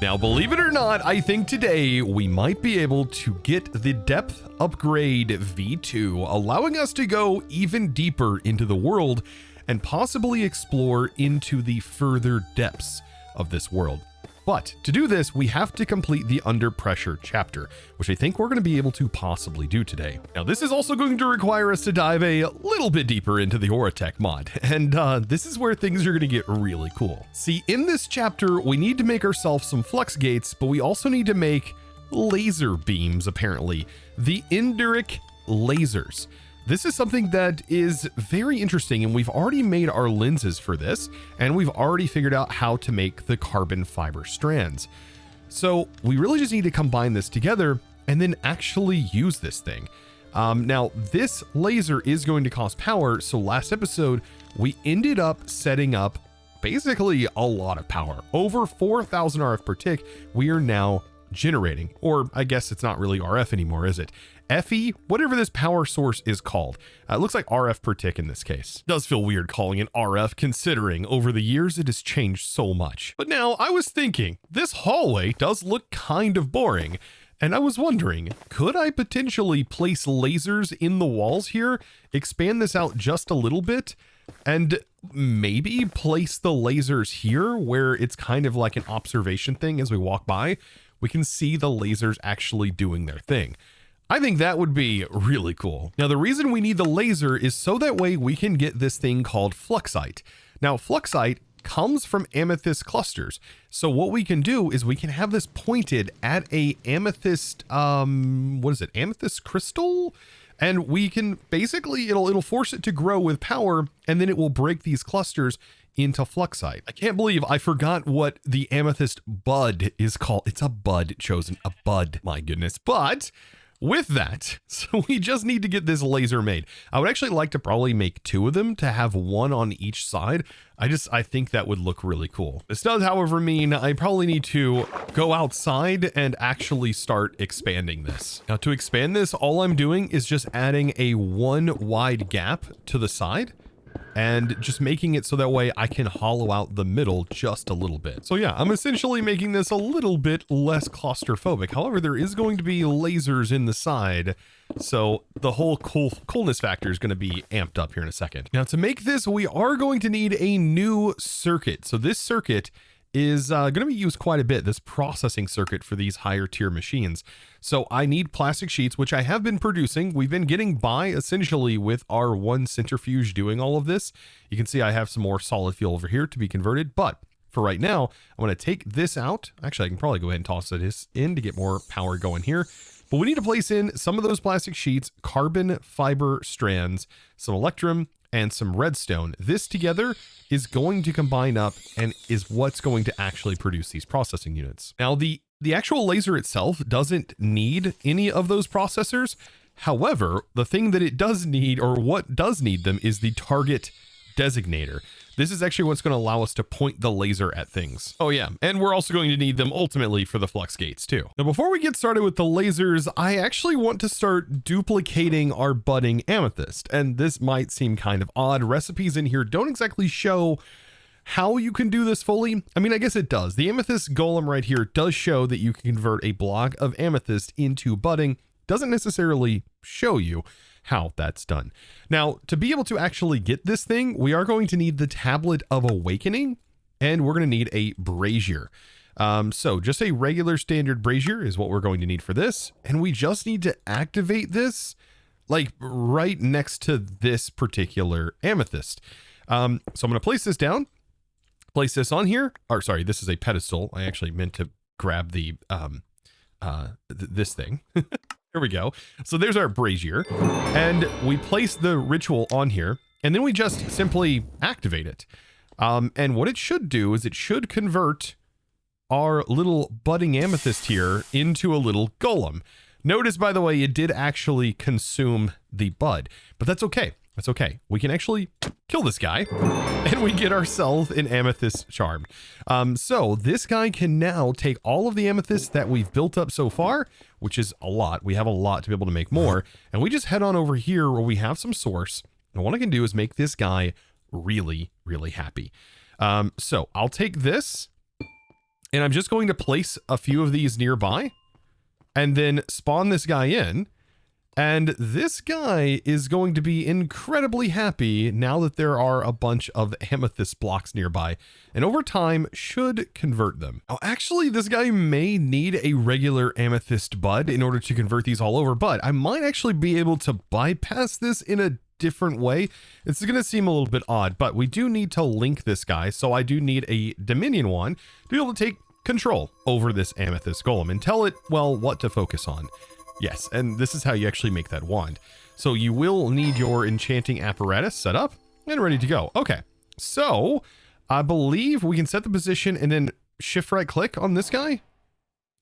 Now, believe it or not, I think today we might be able to get the depth upgrade V2, allowing us to go even deeper into the world and possibly explore into the further depths of this world. But to do this, we have to complete the Under Pressure chapter, which I think we're going to be able to possibly do today. Now, this is also going to require us to dive a little bit deeper into the Oritech mod, and this is where things are going to get really cool. See, in this chapter, we need to make ourselves some flux gates, but we also need to make laser beams, apparently. The EnderIO lasers. This is something that is very interesting, and we've already made our lenses for this, and we've already figured out how to make the carbon fiber strands. So we really just need to combine this together and then actually use this thing. Now, this laser is going to cost power, so last episode, we ended up setting up basically a lot of power. Over 4,000 RF per tick, we are now generating, or I guess it's not really RF anymore, is it? FE, whatever this power source is called. It looks like RF per tick in this case. Does feel weird calling it RF considering over the years it has changed so much. But now I was thinking, this hallway does look kind of boring. And I was wondering, could I potentially place lasers in the walls here, expand this out just a little bit, and maybe place the lasers here where it's kind of like an observation thing as we walk by? We can see the lasers actually doing their thing. I think that would be really cool. Now, the reason we need the laser is so that way we can get this thing called fluxite. Now, fluxite comes from amethyst clusters. So what we can do is we can have this pointed at a amethyst, amethyst crystal? And we can basically, it'll force it to grow with power, and then it will break these clusters into fluxite. I can't believe I forgot what the amethyst bud is called. It's a bud, Chosen, a bud, my goodness. But with that, so we just need to get this laser made. I would actually like to probably make two of them to have one on each side. I think that would look really cool. This does, however, mean I probably need to go outside and actually start expanding this. Now, to expand this, all I'm doing is just adding a one wide gap to the side and just making it so that way I can hollow out the middle just a little bit. So yeah, I'm essentially making this a little bit less claustrophobic. However, there is going to be lasers in the side, so the whole coolness factor is going to be amped up here in a second. Now, to make this, we are going to need a new circuit. So this circuit is going to be used quite a bit, this processing circuit for these higher tier machines. So I need plastic sheets, which I have been producing. We've been getting by essentially with our one centrifuge doing all of this. You can see I have some more solid fuel over here to be converted, but for right now, I'm going to take this out. Actually, I can probably go ahead and toss this in to get more power going here. But we need to place in some of those plastic sheets, carbon fiber strands, some electrum, and some redstone. This together is going to combine up and is what's going to actually produce these processing units. Now, the actual laser itself doesn't need any of those processors. However, the thing that it does need, or what does need them, is the target designator. This is actually what's going to allow us to point the laser at things. Oh yeah, and we're also going to need them ultimately for the flux gates too. Now, before we get started with the lasers, I actually want to start duplicating our budding amethyst. And this might seem kind of odd. Recipes in here don't exactly show how you can do this fully. I mean, I guess it does. The amethyst golem right here does show that you can convert a block of amethyst into budding. Doesn't necessarily show you how that's done. Now, to be able to actually get this thing, we are going to need the Tablet of Awakening, and we're going to need a brazier. So just a regular standard brazier is what we're going to need for this. And we just need to activate this like right next to this particular amethyst. So I'm going to place this down, place this on here, or sorry, this is a pedestal. I actually meant to grab the, this thing. Here we go. So there's our brazier, and we place the ritual on here, and then we just simply activate it. And what it should do is it should convert our little budding amethyst here into a little golem. Notice, by the way, it did actually consume the bud, but that's okay. That's okay. We can actually kill this guy and we get ourselves an amethyst charm. So this guy can now take all of the amethyst that we've built up so far, which is a lot. We have a lot to be able to make more. And we just head on over here where we have some source. And what I can do is make this guy really, really happy. So I'll take this And I'm just going to place a few of these nearby and then spawn this guy in. And this guy is going to be incredibly happy now that there are a bunch of amethyst blocks nearby, and over time should convert them. Now, actually, this guy may need a regular amethyst bud in order to convert these all over, but I might actually be able to bypass this in a different way. It's going to seem a little bit odd, but we do need to link this guy. So I do need a Dominion one to be able to take control over this amethyst golem and tell it, well, what to focus on. Yes, and this is how you actually make that wand. So you will need your enchanting apparatus set up and ready to go. Okay, so I believe we can set the position and then shift right click on this guy.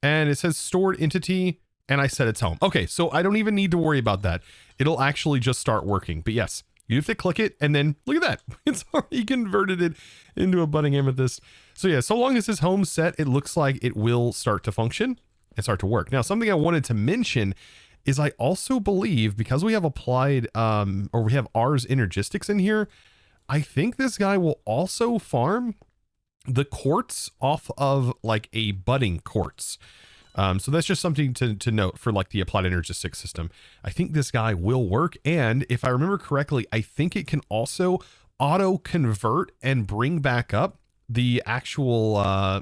And it says stored entity, and I set its home. Okay, so I don't even need to worry about that. It'll actually just start working. But yes, you have to click it, and then look at that. It's already converted it into a budding amethyst. So yeah, so long as his home's set, it looks like it will start to function and start to work. Now, something I wanted to mention is I also believe, because we have applied, or we have Ars Energistics in here, I think this guy will also farm the quartz off of like a budding quartz. So that's just something to note for like the applied energistics system. I think this guy will work. And if I remember correctly, I think it can also auto convert and bring back up the actual,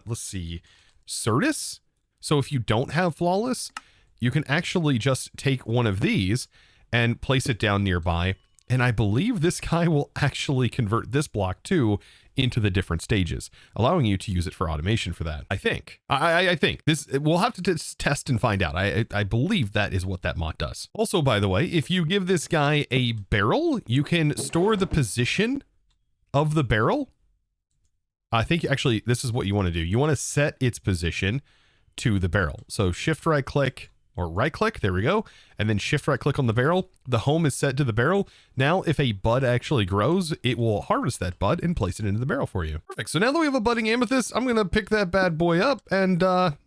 let's see, Certus. So if you don't have flawless, you can actually just take one of these and place it down nearby. And I believe this guy will actually convert this block too into the different stages, allowing you to use it for automation for that. I think. I think this, we'll have to test and find out. I believe that is what that mod does. Also, by the way, if you give this guy a barrel, you can store the position of the barrel. I think actually this is what you want to do. You want to set its position to the barrel. So shift right click or right click, there we go. And then shift right click on the barrel. The home is set to the barrel. Now, if a bud actually grows, it will harvest that bud and place it into the barrel for you. Perfect. So now that we have a budding amethyst, I'm going to pick that bad boy up, and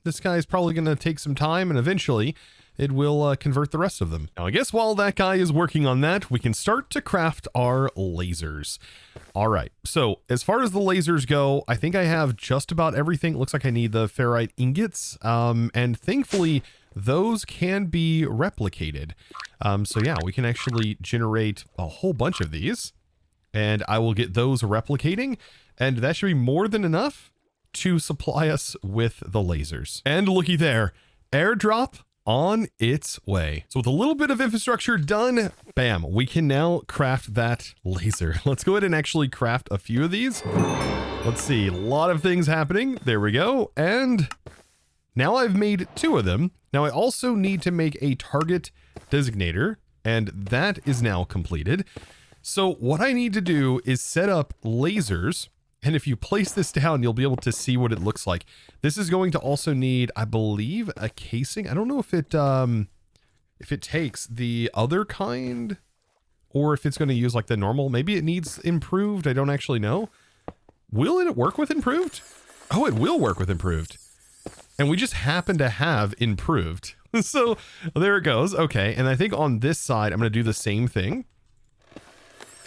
this guy is probably going to take some time, and eventually it will convert the rest of them. Now, I guess while that guy is working on that, we can start to craft our lasers. All right. So as far as the lasers go, I think I have just about everything. It looks like I need the ferrite ingots. And thankfully, those can be replicated. So yeah, we can actually generate a whole bunch of these, and I will get those replicating, and that should be more than enough to supply us with the lasers. And looky there, airdrop on its way. So with a little bit of infrastructure done, bam, we can now craft that laser. Let's go ahead and actually craft a few of these. Let's see, a lot of things happening. There we go. And now I've made 2 of them. Now I also need to make a target designator, and that is now completed. So what I need to do is set up lasers. And if you place this down, you'll be able to see what it looks like. This is going to also need, I believe, a casing. I don't know if it takes the other kind or if it's going to use like the normal. Maybe it needs improved. I don't actually know. Will it work with improved? Oh, it will work with improved. And we just happen to have improved. So there it goes. Okay. And I think on this side, I'm going to do the same thing.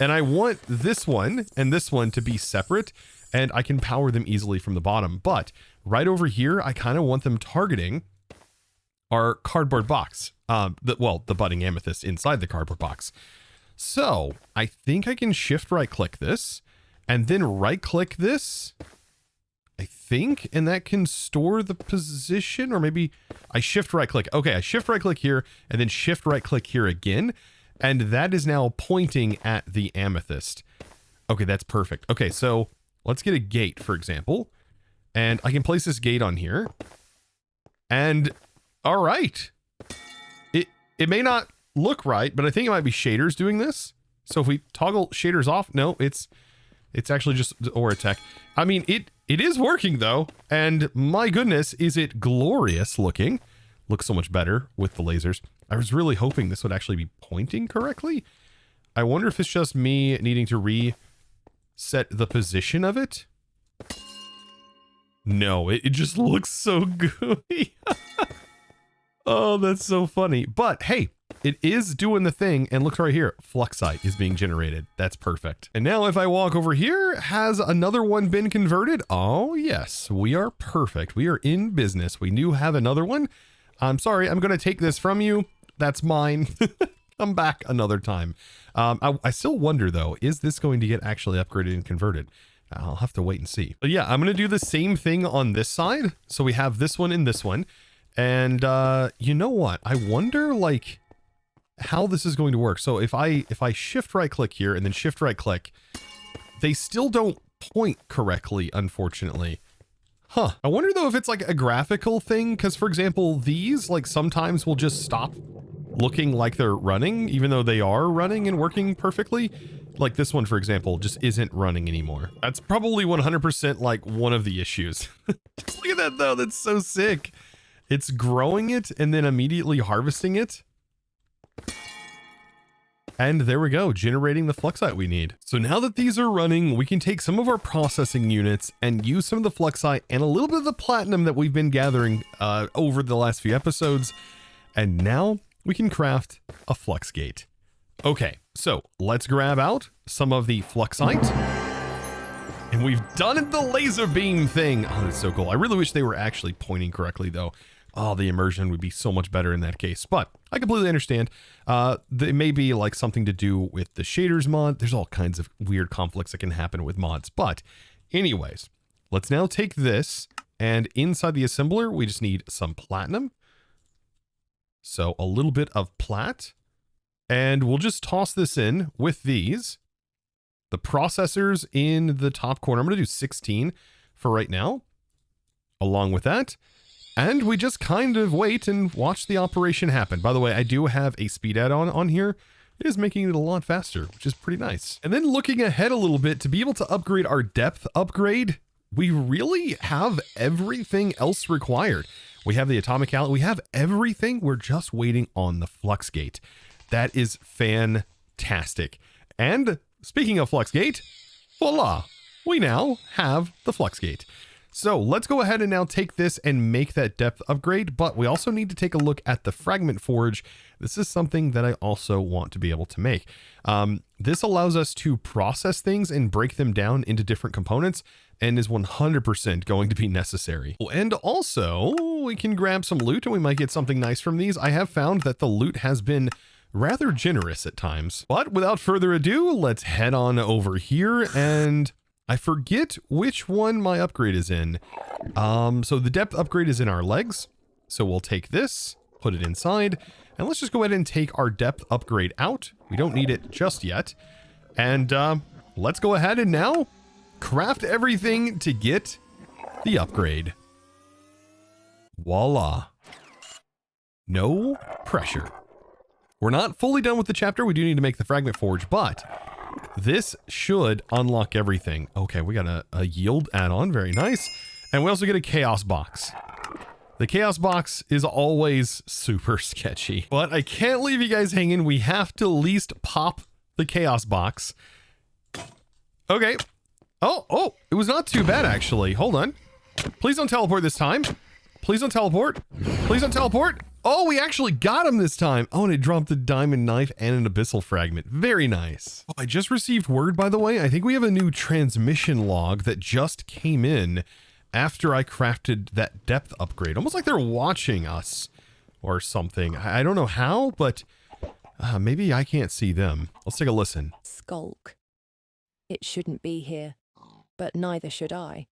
And I want this one and this one to be separate, and I can power them easily from the bottom. But right over here, I kind of want them targeting our cardboard box. The budding amethyst inside the cardboard box. So I think I can shift right click this and then right click this, I think, and that can store the position, or maybe I shift right click. Okay, I shift right click here and then shift right click here again. And that is now pointing at the amethyst. Okay, that's perfect. Okay, so let's get a gate, for example. And I can place this gate on here. And all right. It may not look right, but I think it might be shaders doing this. So if we toggle shaders off, no, it's actually just Oritech. I mean, it is working though. And my goodness, is it glorious looking. Looks so much better with the lasers. I was really hoping this would actually be pointing correctly. I wonder if it's just me needing to reset the position of it. No, it just looks so gooey. Oh, that's so funny. But hey, it is doing the thing, and look right here, fluxite is being generated. That's perfect. And now if I walk over here, has another one been converted? Oh yes, we are perfect. We are in business. We do have another one. I'm sorry, I'm going to take this from you. That's mine. Come back another time. I still wonder though, is this going to get actually upgraded and converted? I'll have to wait and see. But yeah, I'm going to do the same thing on this side. So we have this one and this one. And you know what? I wonder like how this is going to work. So if I shift right click here and then shift right click, they still don't point correctly, unfortunately. Huh. I wonder though if it's like a graphical thing, because for example, these like sometimes will just stop looking like they're running, even though they are running and working perfectly. Like this one, for example, just isn't running anymore. That's probably 100% like one of the issues. Just look at that though. That's so sick. It's growing it and then immediately harvesting it. And there we go, generating the fluxite we need. So now that these are running, we can take some of our processing units and use some of the fluxite and a little bit of the platinum that we've been gathering over the last few episodes. And now we can craft a flux gate. Okay, so let's grab out some of the fluxite. And we've done it, the laser beam thing. Oh, that's so cool. I really wish they were actually pointing correctly though. Oh, the immersion would be so much better in that case, but I completely understand. It may be like something to do with the shaders mod. There's all kinds of weird conflicts that can happen with mods, but anyways, let's now take this and inside the assembler, we just need some platinum. So a little bit of plat, and we'll just toss this in with these. The processors in the top corner, I'm going to do 16 for right now, along with that. And we just kind of wait and watch the operation happen. By the way, I do have a speed add-on on here. It is making it a lot faster, which is pretty nice. And then looking ahead a little bit, to be able to upgrade our depth upgrade, we really have everything else required. We have the atomic alloy, we have everything. We're just waiting on the flux gate. That is fantastic. And speaking of flux gate, voila, we now have the flux gate. So let's go ahead and now take this and make that depth upgrade, but we also need to take a look at the fragment forge. This is something that I also want to be able to make. This allows us to process things and break them down into different components and is 100% going to be necessary. And also we can grab some loot and we might get something nice from these. I have found that the loot has been rather generous at times, but without further ado, let's head on over here. And I forget which one my upgrade is in. So the depth upgrade is in our legs. So we'll take this, put it inside, and let's just go ahead and take our depth upgrade out. We don't need it just yet. And let's go ahead and now craft everything to get the upgrade. Voila. No pressure. We're not fully done with the chapter. We do need to make the fragment forge, but this should unlock everything. Okay, we got a yield add-on. Very nice. And we also get a chaos box. The chaos box is always super sketchy, but I can't leave you guys hanging. We have to at least pop the chaos box. Okay. Oh, it was not too bad, actually. Hold on. Please don't teleport this time. Please don't teleport. Please don't teleport. Oh, we actually got him this time. Oh, and it dropped a diamond knife and an abyssal fragment. Very nice. Oh, I just received word, by the way. I think we have a new transmission log that just came in after I crafted that depth upgrade. Almost like they're watching us or something. I don't know how, but maybe I can't see them. Let's take a listen. Skulk. It shouldn't be here, but neither should I.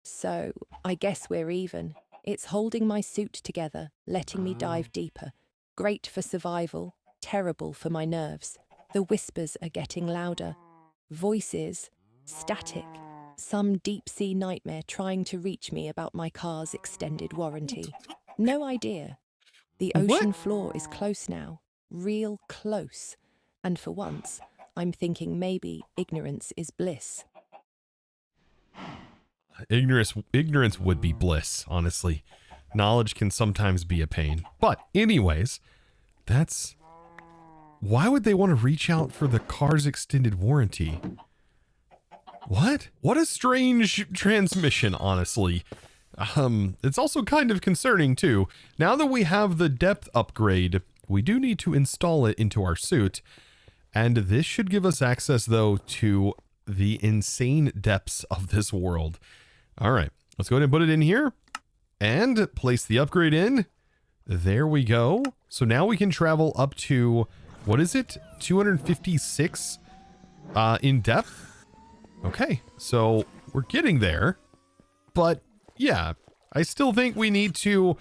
So I guess we're even. It's holding my suit together, letting me dive deeper. Great for survival, terrible for my nerves. The whispers are getting louder. Voices, static. Some deep-sea nightmare trying to reach me about my car's extended warranty. No idea. The ocean floor is close now. Real close. And for once, I'm thinking maybe ignorance is bliss. Ignorance would be bliss, honestly. Knowledge can sometimes be a pain. But anyways, that's... Why would they want to reach out for the car's extended warranty? What? What a strange transmission, honestly. It's also kind of concerning too. Now that we have the depth upgrade, We do need to install it into our suit, and this should give us access, though, to the insane depths of this world. All right, let's go ahead and put it in here and place the upgrade in. There we go. So now we can travel up to, what is it? 256 in depth. Okay, so we're getting there. But yeah, I still think we need to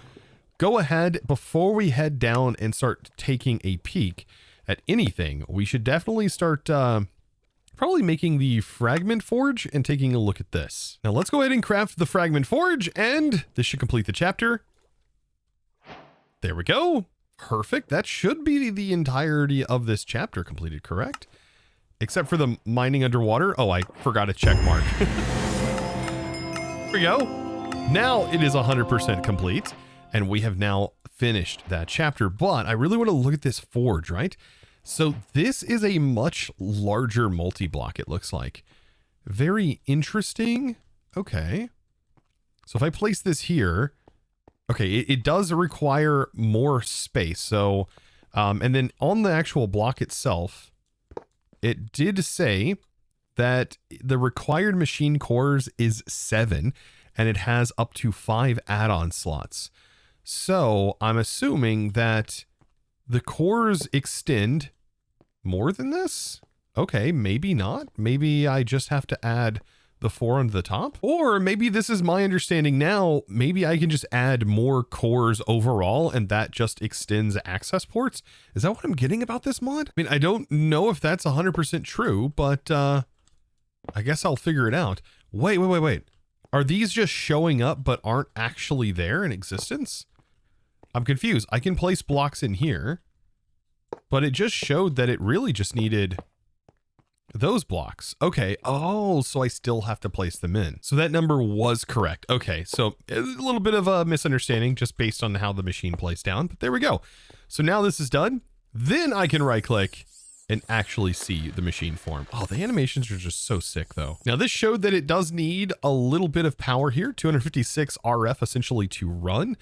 go ahead before we head down and start taking a peek at anything. We should definitely start probably making the Fragment Forge and taking a look at this. Now let's go ahead and craft the Fragment Forge, and this should complete the chapter. There we go. Perfect. That should be the entirety of this chapter completed, correct? Except for the mining underwater. Oh, I forgot a check mark. There we go. Now it is 100% complete, and we have now finished that chapter. But I really want to look at this forge, right? So this is a much larger multi-block, it looks like. Very interesting. Okay. So if I place this here, okay, it does require more space. So, and then on the actual block itself, it did say that the required machine cores is 7, and it has up to 5 add-on slots. So I'm assuming that the cores extend more than this. Okay, maybe not. Maybe I just have to add the 4 onto the top, or maybe this is my understanding now. Maybe I can just add more cores overall, and that just extends access ports. Is that what I'm getting about this mod? I mean, I don't know if that's 100% true, but I guess I'll figure it out. Wait. Are these just showing up but aren't actually there in existence? I'm confused. I can place blocks in here, but it just showed that it really just needed those blocks. Okay. Oh, so I still have to place them in. So that number was correct. Okay. So a little bit of a misunderstanding just based on how the machine placed down, but there we go. So now this is done. Then I can right click and actually see the machine form. Oh, the animations are just so sick though. Now this showed that it does need a little bit of power here, 256 RF essentially to run.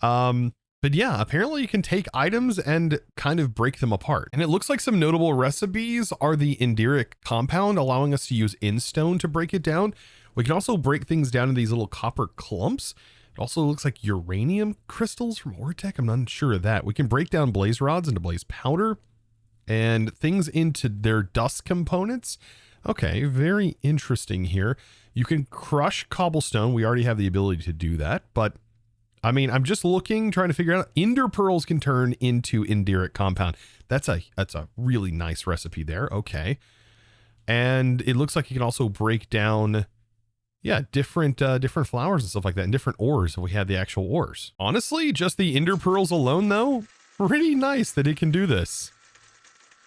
But yeah, apparently you can take items and kind of break them apart. And it looks like some notable recipes are the enderic compound, allowing us to use instone to break it down. We can also break things down in these little copper clumps. It also looks like uranium crystals from Oritech. I'm not sure of that. We can break down blaze rods into blaze powder and things into their dust components. Okay, very interesting here. You can crush cobblestone. We already have the ability to do that, but I mean, I'm just looking, trying to figure out. Ender pearls can turn into enderic compound. That's a really nice recipe there. Okay. And it looks like you can also break down, yeah, different flowers and stuff like that, and different ores if we had the actual ores. Honestly, just the ender pearls alone though, pretty nice that it can do this.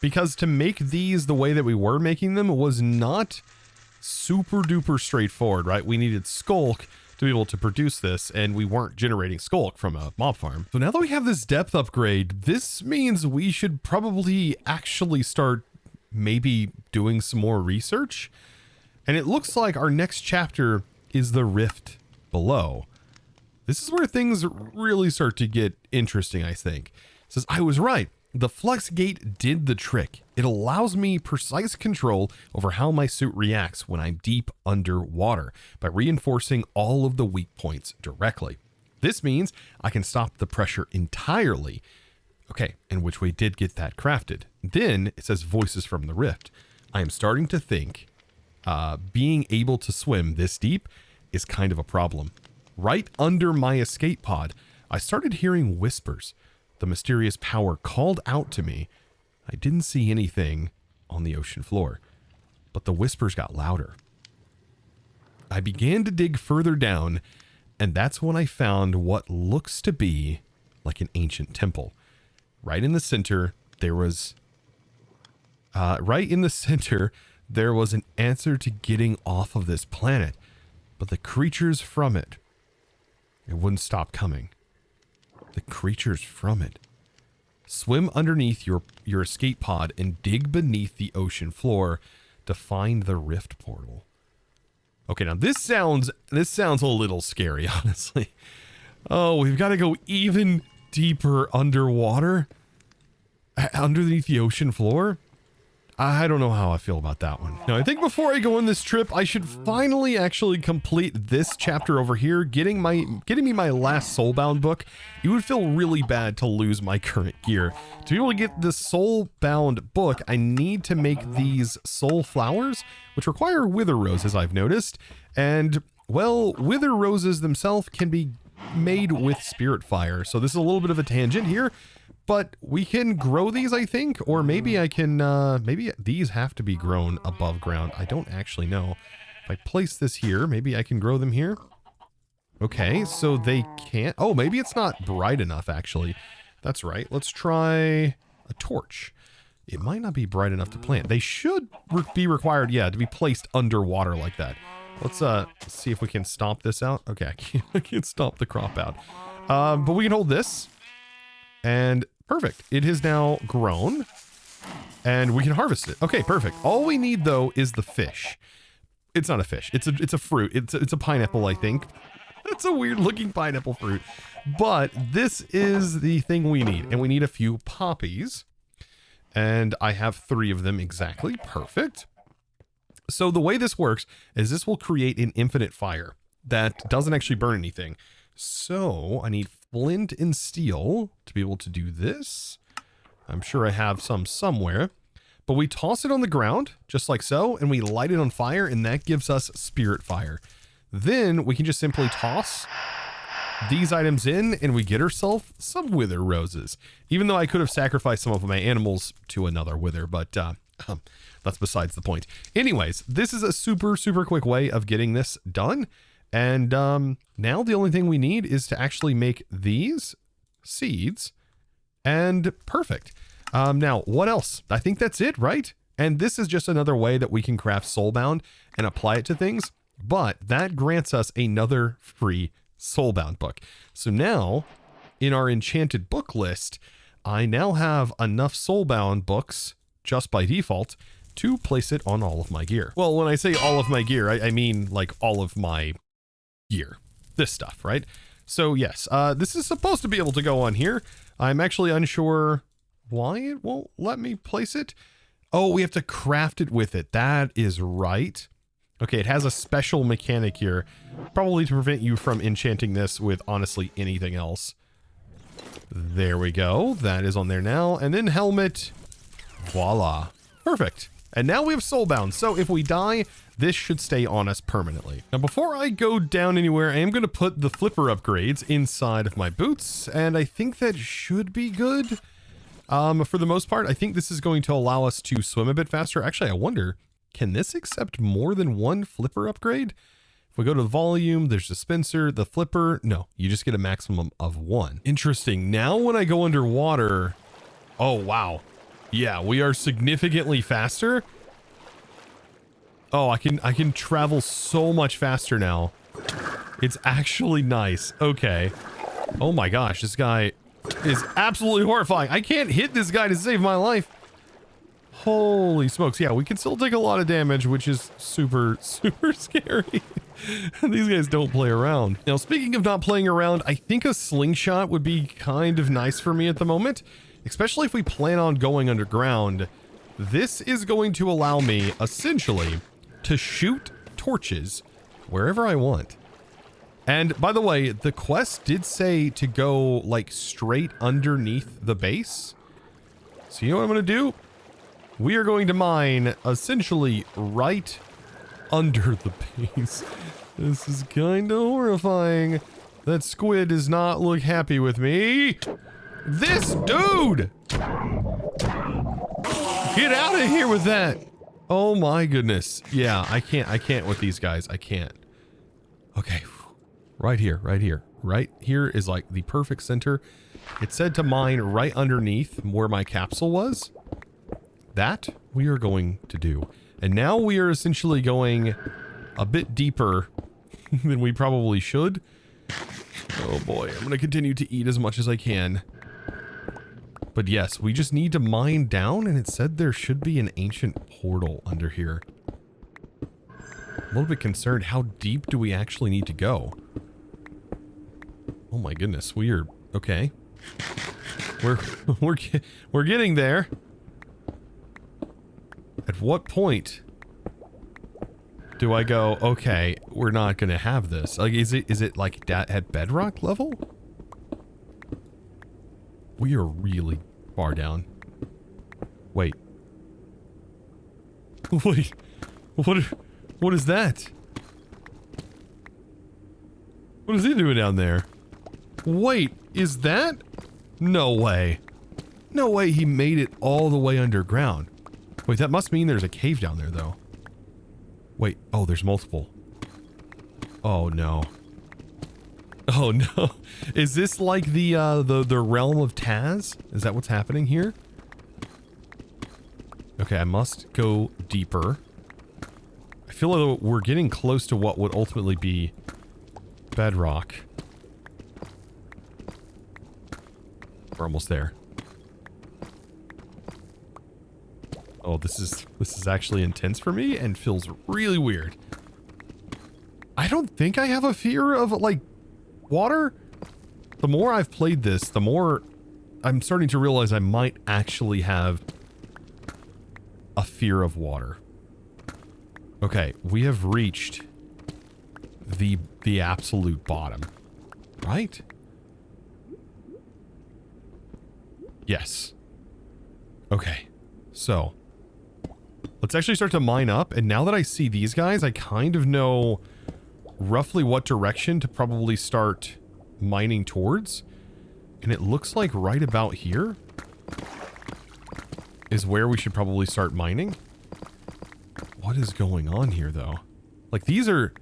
Because to make these the way that we were making them was not super duper straightforward, right? We needed skulk to be able to produce this, and we weren't generating skulk from a mob farm. So now that we have this depth upgrade, this means we should probably actually start maybe doing some more research. And it looks like our next chapter is the rift below. This is where things really start to get interesting, I think. It says, I was right. The flux gate did the trick. It allows me precise control over how my suit reacts when I'm deep underwater by reinforcing all of the weak points directly. This means I can stop the pressure entirely. Okay, and which we did get that crafted. Then it says voices from the rift. I am starting to think being able to swim this deep is kind of a problem. Right under my escape pod, I started hearing whispers. The mysterious power called out to me. I didn't see anything on the ocean floor, but the whispers got louder. I began to dig further down, and that's when I found what looks to be like an ancient temple. Right in the center, there was an answer to getting off of this planet, but the creatures from it wouldn't stop coming. The creatures from it. Swim underneath your escape pod and dig beneath the ocean floor to find the rift portal. Okay, now this sounds a little scary, honestly. Oh, we've got to go even deeper underwater. Underneath the ocean floor? I don't know how I feel about that one. Now, I think before I go on this trip, I should finally actually complete this chapter over here, getting me my last Soulbound book. It would feel really bad to lose my current gear. To be able to get the Soulbound book, I need to make these soul flowers, which require wither roses, I've noticed. And, well, wither roses themselves can be made with spirit fire. So this is a little bit of a tangent here. But we can grow these, I think, or maybe I can, maybe these have to be grown above ground. I don't actually know. If I place this here, maybe I can grow them here. Okay, so they can't, oh, maybe it's not bright enough, actually. That's right. Let's try a torch. It might not be bright enough to plant. They should be required, yeah, to be placed underwater like that. Let's see if we can stomp this out. Okay, I can't stomp the crop out. But we can hold this. And perfect. It has now grown and we can harvest it. Okay, perfect. All we need though is the fish. It's not a fish. It's a fruit. It's a pineapple, I think. It's a weird looking pineapple fruit, but this is the thing we need. And we need a few poppies and I have 3 of them exactly. Perfect. So the way this works is this will create an infinite fire that doesn't actually burn anything. So I need flint and steel to be able to do this. I'm sure I have some somewhere, but we toss it on the ground just like so, and we light it on fire, and that gives us spirit fire. Then we can just simply toss these items in and we get ourselves some wither roses, even though I could have sacrificed some of my animals to another wither, but that's besides the point. Anyways, this is a super quick way of getting this done. And now the only thing we need is to actually make these seeds, and perfect. Now, what else? I think that's it, right? And this is just another way that we can craft Soulbound and apply it to things, but that grants us another free Soulbound book. So now, in our enchanted book list, I now have enough Soulbound books, just by default, to place it on all of my gear. Well, when I say all of my gear, I mean like all of my gear, this stuff, right? So yes, this is supposed to be able to go on here. I'm actually unsure why it won't let me place it. Oh, we have to craft it with it. That is right. Okay, it has a special mechanic here, probably to prevent you from enchanting this with honestly anything else. There we go. That is on there now. And then helmet. Voila. Perfect. And now we have Soulbound. So if we die, this should stay on us permanently. Now, before I go down anywhere, I am going to put the flipper upgrades inside of my boots, and I think that should be good. For the most part, I think this is going to allow us to swim a bit faster. Actually, I wonder, can this accept more than 1 flipper upgrade? If we go to the volume, there's dispenser, the flipper. No, you just get a maximum of 1. Interesting. Now when I go underwater, oh, wow. Yeah, we are significantly faster. Oh, I can travel so much faster now. It's actually nice. Okay. Oh my gosh, this guy is absolutely horrifying. I can't hit this guy to save my life. Holy smokes. Yeah, we can still take a lot of damage, which is super scary. These guys don't play around. Now, speaking of not playing around, I think a slingshot would be kind of nice for me at the moment, especially if we plan on going underground. This is going to allow me, essentially, to shoot torches wherever I want. And by the way, the quest did say to go like straight underneath the base. So you know what I'm going to do? We are going to mine essentially right under the base. This is kind of horrifying. That squid does not look happy with me. This dude! Get out of here with that. Oh my goodness. Yeah, I can't with these guys. I can't. Okay. Right here. Right here is like the perfect center. It said to mine right underneath where my capsule was. That we are going to do. And now we are essentially going a bit deeper than we probably should. Oh boy, I'm going to continue to eat as much as I can. But yes, we just need to mine down, and it said there should be an ancient portal under here. A little bit concerned, how deep do we actually need to go? Oh my goodness, weird. Okay. We're getting there. At what point do I go, okay, we're not gonna have this? Like, is it like at bedrock level? We are really far down. Wait. Wait. What is that? What is he doing down there? Wait, is that? No way. No way he made it all the way underground. Wait, that must mean there's a cave down there, though. Wait, oh, there's multiple. Oh, no. Oh, no. Is this like the realm of Taz? Is that what's happening here? Okay, I must go deeper. I feel like we're getting close to what would ultimately be bedrock. We're almost there. Oh, this is actually intense for me and feels really weird. I don't think I have a fear of, like, water. The more I've played this, the more I'm starting to realize I might actually have a fear of water. Okay, we have reached the absolute bottom, right? Yes. Okay, so let's actually start to mine up, and now that I see these guys, I kind of know roughly what direction to probably start mining towards. And it looks like right about here is where we should probably start mining. What is going on here, though? Like, these are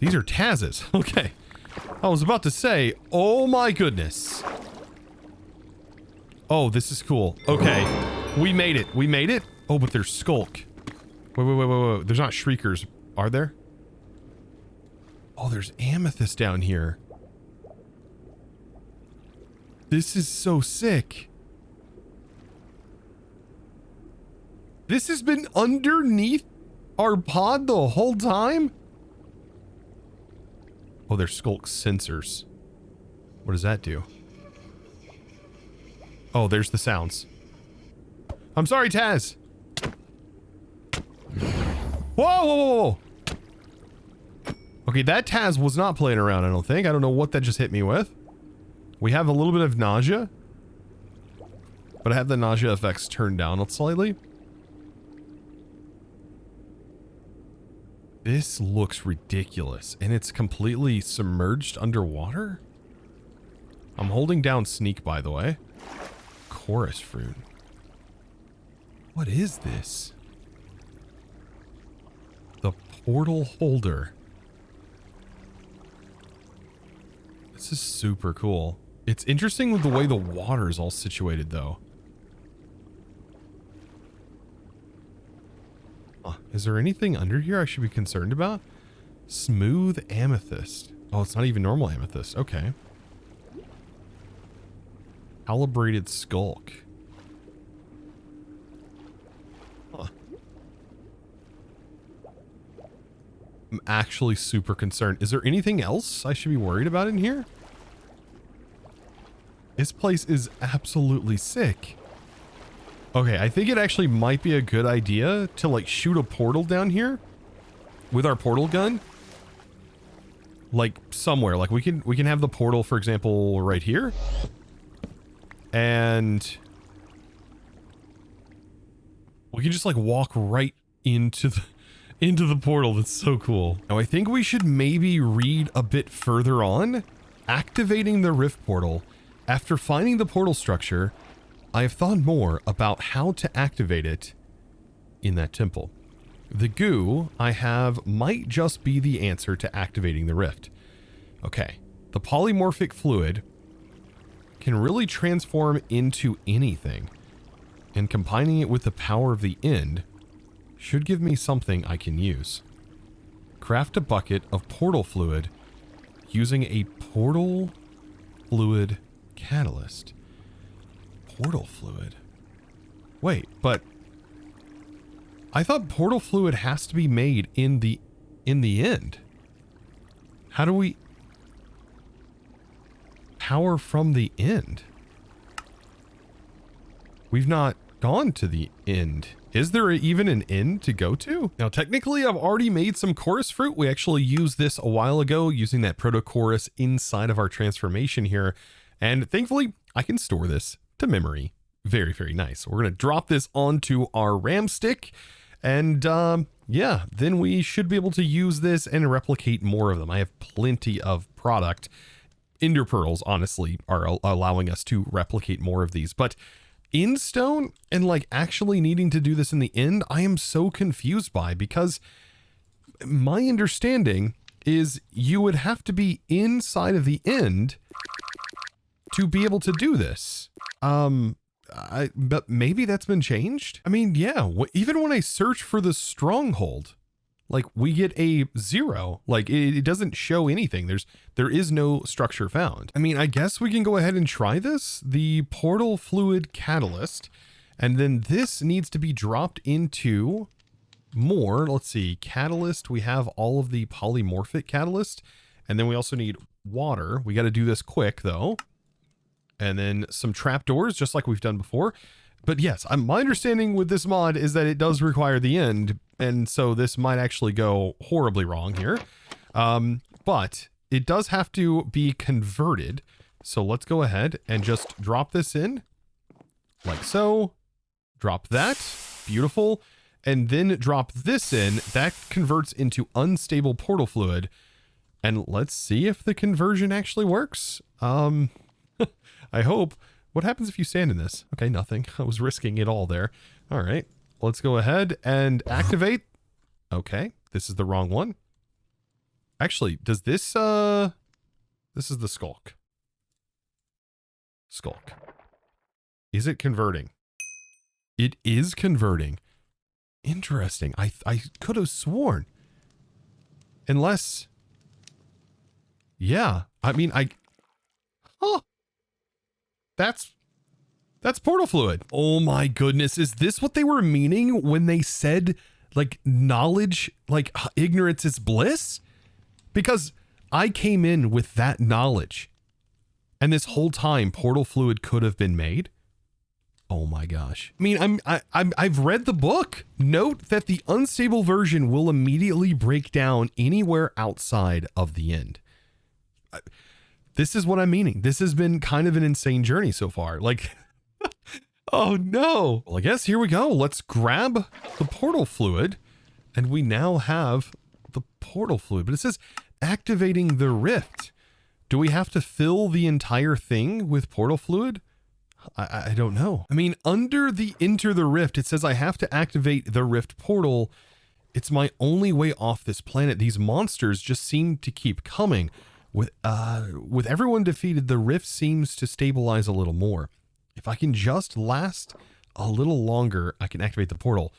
Tazes. Okay. I was about to say, oh my goodness. Oh, this is cool. Okay. We made it. We made it. Oh, but there's Skulk. Wait. There's not Shriekers, are there? Oh, there's Amethyst down here. This is so sick. This has been underneath our pod the whole time? Oh, there's Skulk sensors. What does that do? Oh, there's the sounds. I'm sorry, Taz. Whoa. Okay, that Taz was not playing around, I don't think. I don't know what that just hit me with. We have a little bit of nausea. But I have the nausea effects turned down slightly. This looks ridiculous. And it's completely submerged underwater? I'm holding down sneak, by the way. Chorus fruit. What is this? The portal holder. This is super cool. It's interesting with the way the water is all situated, though. Is there anything under here I should be concerned about? Smooth amethyst. Oh, it's not even normal amethyst. Okay. Calibrated Skulk. Huh. I'm actually super concerned. Is there anything else I should be worried about in here? This place is absolutely sick. Okay, I think it actually might be a good idea to, like, shoot a portal down here with our portal gun. Like, somewhere. Like, we can have the portal, for example, right here. And we can just, like, walk right into the portal. That's so cool. Now, I think we should maybe read a bit further on. Activating the rift portal. After finding the portal structure, I have thought more about how to activate it in that temple. The goo I have might just be the answer to activating the rift. Okay, the polymorphic fluid can really transform into anything, and combining it with the power of the end should give me something I can use. Craft a bucket of portal fluid using a portal fluid catalyst. Portal fluid. Wait, but I thought portal fluid has to be made in the end. How do we power from the end? we've not gone to the end. Is there even an end to go to? Now, technically, I've already made some chorus fruit. We actually used this a while ago using that proto chorus inside of our transformation here. And thankfully, I can store this to memory. Very, very nice. We're going to drop this onto our RAM stick. And yeah, then we should be able to use this and replicate more of them. I have plenty of product. Ender pearls, honestly, are allowing us to replicate more of these. But in stone and like actually needing to do this in the end, I am so confused by, because my understanding is you would have to be inside of the end to be able to do this. But maybe that's been changed. I mean, yeah, even when I search for the stronghold, like we get a 0, like it doesn't show anything. There is no structure found. I mean, I guess we can go ahead and try this, the portal fluid catalyst, and then this needs to be dropped into more. Let's see, catalyst. We have all of the polymorphic catalyst, and then we also need water. We got to do this quick though. And then some trapdoors, just like we've done before. But yes, my understanding with this mod is that it does require the end, and so this might actually go horribly wrong here. But it does have to be converted. So let's go ahead and just drop this in, like so. Drop that, beautiful. And then drop this in, that converts into unstable portal fluid. And let's see if the conversion actually works. I hope. What happens if you stand in this? Okay, nothing. I was risking it all there. All right, let's go ahead and activate. Okay, this is the wrong one. Actually, does this, this is the skulk. Skulk. Is it converting? It is converting. Interesting. I could have sworn. Unless, yeah, I mean, huh. That's portal fluid. Oh my goodness. Is this what they were meaning when they said like knowledge, like ignorance is bliss? Because I came in with that knowledge, and this whole time portal fluid could have been made. Oh my gosh. I mean, I've read the book. Note that the unstable version will immediately break down anywhere outside of the end. This is what I'm meaning. This has been kind of an insane journey so far. Like, oh no. Well, I guess here we go. Let's grab the portal fluid, and we now have the portal fluid, but it says activating the rift. Do we have to fill the entire thing with portal fluid? I don't know. I mean, under the enter the rift, it says I have to activate the rift portal. It's my only way off this planet. These monsters just seem to keep coming. With everyone defeated, the rift seems to stabilize a little more. If I can just last a little longer, I can activate the portal.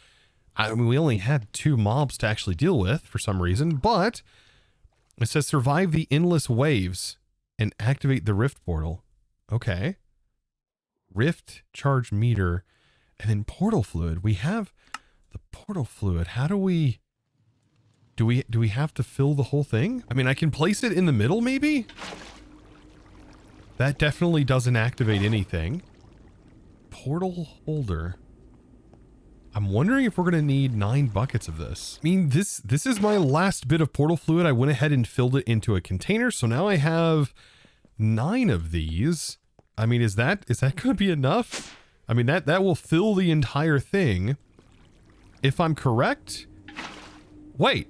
I mean, we only had 2 mobs to actually deal with for some reason, but it says survive the endless waves and activate the rift portal. Okay. Rift charge meter and then portal fluid. We have the portal fluid. How do we... Do we have to fill the whole thing? I mean, I can place it in the middle, maybe? That definitely doesn't activate anything. Portal holder. I'm wondering if we're going to need 9 buckets of this. I mean, this is my last bit of portal fluid. I went ahead and filled it into a container. So now I have 9 of these. I mean, is that going to be enough? I mean, that will fill the entire thing. If I'm correct. Wait.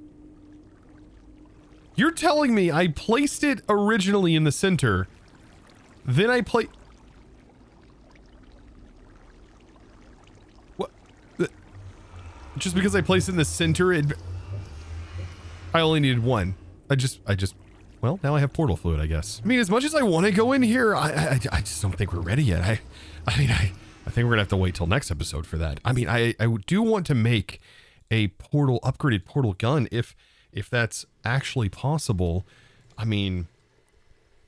You're telling me I placed it originally in the center, then I what? Just because I placed it in the center, I only needed 1. Well, now I have portal fluid, I guess. I mean, as much as I want to go in here, I just don't think we're ready yet. I think we're gonna have to wait till next episode for that. I mean, I do want to make a upgraded portal gun if that's actually possible. I mean,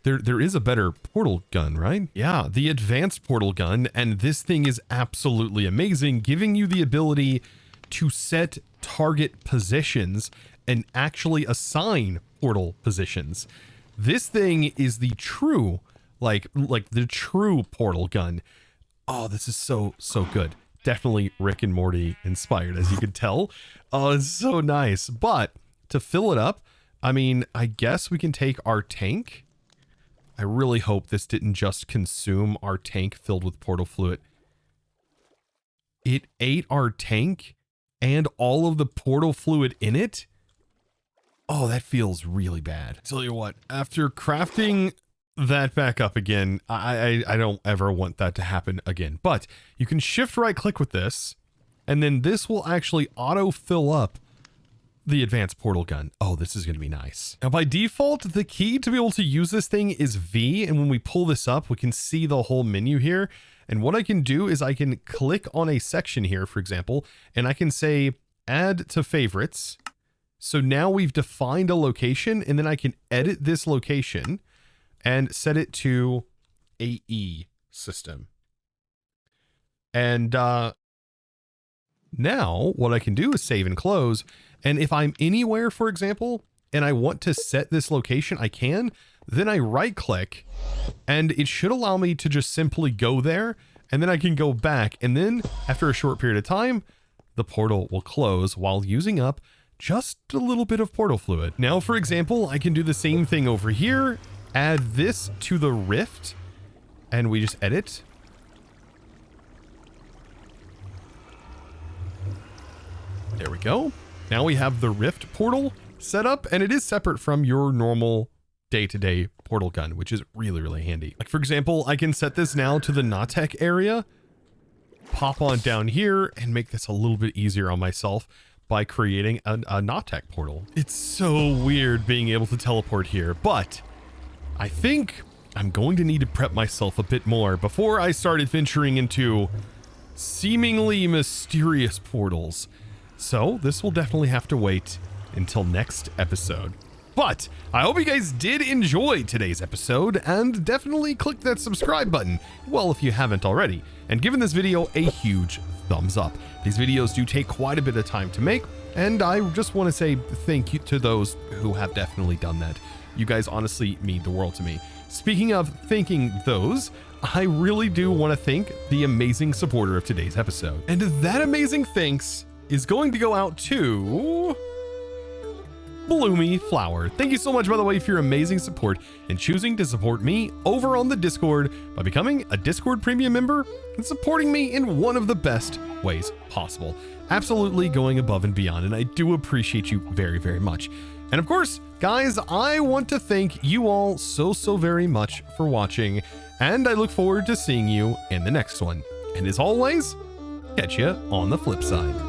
there is a better portal gun, right? Yeah, the advanced portal gun, and this thing is absolutely amazing, giving you the ability to set target positions and actually assign portal positions. This thing is the true, like the true portal gun. Oh, this is so good. Definitely Rick and Morty inspired, as you can tell. Oh, it's so nice. But to fill it up, I mean, I guess we can take our tank. I really hope this didn't just consume our tank filled with portal fluid. It ate our tank and all of the portal fluid in it. Oh, that feels really bad. Tell you what, after crafting that back up again, I don't ever want that to happen again. But you can shift right click with this, and then this will actually auto fill up the advanced portal gun. Oh, this is going to be nice. Now, by default, the key to be able to use this thing is V. And when we pull this up, we can see the whole menu here. And what I can do is I can click on a section here, for example, and I can say add to favorites. So now we've defined a location, and then I can edit this location and set it to AE system. And now what I can do is save and close. And if I'm anywhere, for example, and I want to set this location, I can. Then I right click and it should allow me to just simply go there. And then I can go back. And then after a short period of time, the portal will close while using up just a little bit of portal fluid. Now, for example, I can do the same thing over here. Add this to the rift. And we just edit. There we go. Now we have the rift portal set up, and it is separate from your normal day-to-day portal gun, which is really handy. Like, for example, I can set this now to the Nautec area, pop on down here, and make this a little bit easier on myself by creating a Nautec portal. It's so weird being able to teleport here, but I think I'm going to need to prep myself a bit more before I start adventuring into seemingly mysterious portals. So this will definitely have to wait until next episode. But I hope you guys did enjoy today's episode, and definitely click that subscribe button, well, if you haven't already, and given this video a huge thumbs up. These videos do take quite a bit of time to make, and I just want to say thank you to those who have definitely done that. You guys honestly mean the world to me. Speaking of thanking those, I really do want to thank the amazing supporter of today's episode. And that amazing thanks is going to go out to Bloomy Flower. Thank you so much, by the way, for your amazing support and choosing to support me over on the Discord by becoming a Discord premium member and supporting me in one of the best ways possible. Absolutely going above and beyond, and I do appreciate you very much. And of course, guys, I want to thank you all so very much for watching, and I look forward to seeing you in the next one. And as always, catch you on the flip side.